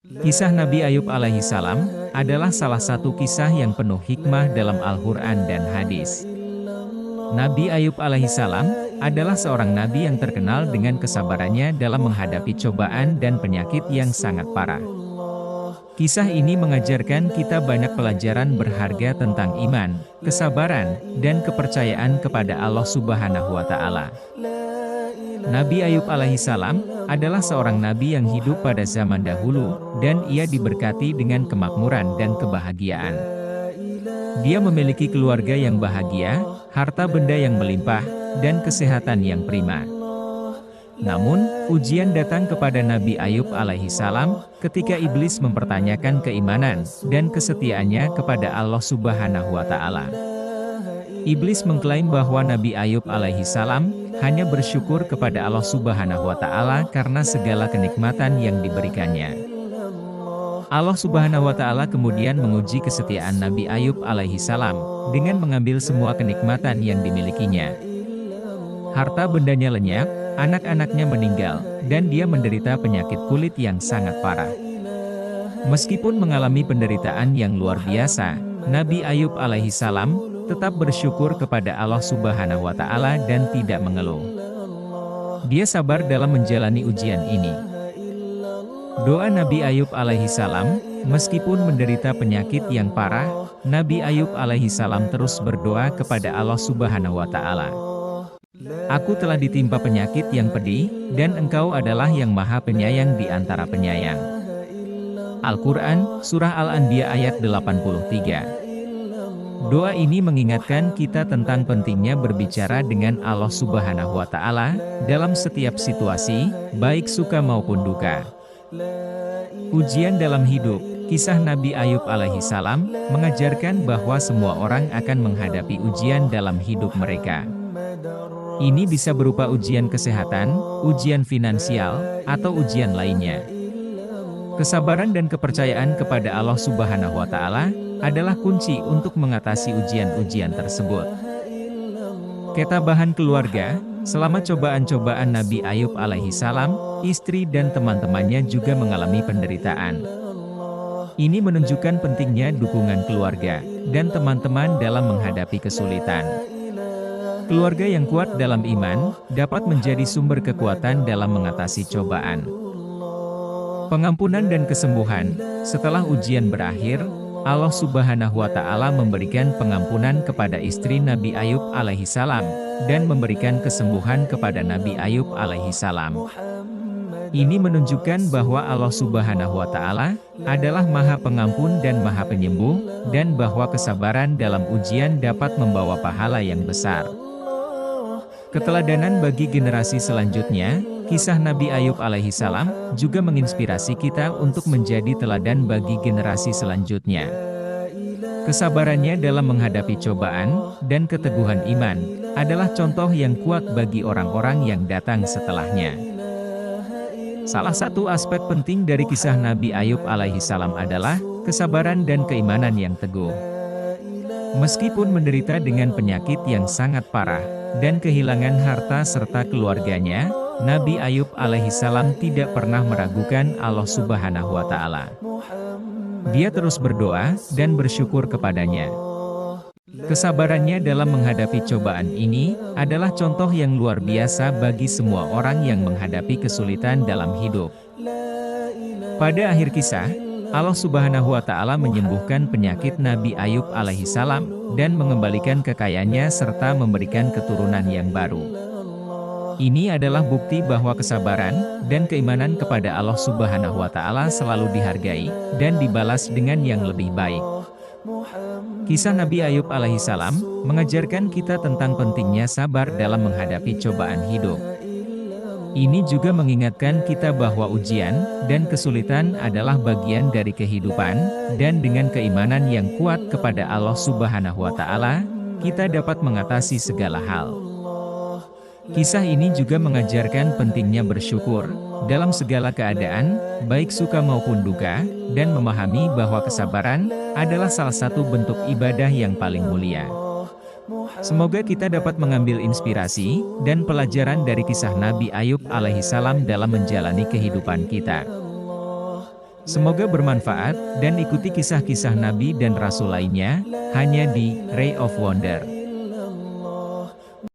Kisah Nabi Ayub alaihi salam adalah salah satu kisah yang penuh hikmah dalam Al-Quran dan hadis. Nabi Ayub alaihi salam adalah seorang nabi yang terkenal dengan kesabarannya dalam menghadapi cobaan dan penyakit yang sangat parah. Kisah ini mengajarkan kita banyak pelajaran berharga tentang iman, kesabaran, dan kepercayaan kepada Allah Subhanahu wa Ta'ala. Nabi Ayub alaihi salam adalah seorang nabi yang hidup pada zaman dahulu, dan ia diberkati dengan kemakmuran dan kebahagiaan. Dia memiliki keluarga yang bahagia, harta benda yang melimpah, dan kesehatan yang prima. Namun, ujian datang kepada Nabi Ayub alaihi salam ketika iblis mempertanyakan keimanan dan kesetiaannya kepada Allah Subhanahu wa Ta'ala. Iblis mengklaim bahwa Nabi Ayub alaihi salam hanya bersyukur kepada Allah Subhanahu wa Ta'ala karena segala kenikmatan yang diberikannya. Allah Subhanahu wa Ta'ala kemudian menguji kesetiaan Nabi Ayub alaihi salam dengan mengambil semua kenikmatan yang dimilikinya. Harta bendanya lenyap, anak-anaknya meninggal, dan dia menderita penyakit kulit yang sangat parah. Meskipun mengalami penderitaan yang luar biasa, Nabi Ayub alaihi salam tetap bersyukur kepada Allah Subhanahu wa Ta'ala dan tidak mengeluh. Dia sabar dalam menjalani ujian ini. Doa Nabi Ayub alaihi salam, meskipun menderita penyakit yang parah, Nabi Ayub alaihi salam terus berdoa kepada Allah Subhanahu wa Ta'ala. Aku telah ditimpa penyakit yang pedih, dan Engkau adalah yang maha penyayang di antara penyayang. Al-Quran, Surah Al-Anbiya ayat 83. Doa ini mengingatkan kita tentang pentingnya berbicara dengan Allah Subhanahu wa Ta'ala dalam setiap situasi, baik suka maupun duka. Ujian dalam hidup. Kisah Nabi Ayub alaihi salam mengajarkan bahwa semua orang akan menghadapi ujian dalam hidup mereka. Ini bisa berupa ujian kesehatan, ujian finansial, atau ujian lainnya. Kesabaran dan kepercayaan kepada Allah Subhanahu wa Ta'ala adalah kunci untuk mengatasi ujian-ujian tersebut. Ketabahan keluarga. Selama cobaan-cobaan Nabi Ayub alaihi salam, istri dan teman-temannya juga mengalami penderitaan. Ini menunjukkan pentingnya dukungan keluarga dan teman-teman dalam menghadapi kesulitan. Keluarga yang kuat dalam iman dapat menjadi sumber kekuatan dalam mengatasi cobaan. Pengampunan dan kesembuhan. Setelah ujian berakhir, Allah Subhanahu wa Ta'ala memberikan pengampunan kepada istri Nabi Ayub alaihi salam dan memberikan kesembuhan kepada Nabi Ayub alaihi salam. Ini menunjukkan bahwa Allah Subhanahu wa Ta'ala adalah Maha Pengampun dan Maha Penyembuh, dan bahwa kesabaran dalam ujian dapat membawa pahala yang besar. Keteladanan bagi generasi selanjutnya. Kisah Nabi Ayub alaihi salam juga menginspirasi kita untuk menjadi teladan bagi generasi selanjutnya. Kesabarannya dalam menghadapi cobaan dan keteguhan iman adalah contoh yang kuat bagi orang-orang yang datang setelahnya. Salah satu aspek penting dari kisah Nabi Ayub alaihi salam adalah kesabaran dan keimanan yang teguh. Meskipun menderita dengan penyakit yang sangat parah dan kehilangan harta serta keluarganya, Nabi Ayub alaihi salam tidak pernah meragukan Allah Subhanahu wa Ta'ala. Dia terus berdoa dan bersyukur kepadanya. Kesabarannya dalam menghadapi cobaan ini adalah contoh yang luar biasa bagi semua orang yang menghadapi kesulitan dalam hidup. Pada akhir kisah, Allah Subhanahu wa Ta'ala menyembuhkan penyakit Nabi Ayub alaihi salam dan mengembalikan kekayaannya serta memberikan keturunan yang baru. Ini adalah bukti bahwa kesabaran dan keimanan kepada Allah Subhanahu wa Ta'ala selalu dihargai dan dibalas dengan yang lebih baik. Kisah Nabi Ayub alaihi salam mengajarkan kita tentang pentingnya sabar dalam menghadapi cobaan hidup. Ini juga mengingatkan kita bahwa ujian dan kesulitan adalah bagian dari kehidupan, dan dengan keimanan yang kuat kepada Allah Subhanahu wa Ta'ala, kita dapat mengatasi segala hal. Kisah ini juga mengajarkan pentingnya bersyukur dalam segala keadaan, baik suka maupun duka, dan memahami bahwa kesabaran adalah salah satu bentuk ibadah yang paling mulia. Semoga kita dapat mengambil inspirasi dan pelajaran dari kisah Nabi Ayub alaihi salam dalam menjalani kehidupan kita. Semoga bermanfaat, dan ikuti kisah-kisah Nabi dan Rasul lainnya, hanya di Ray of Wonder.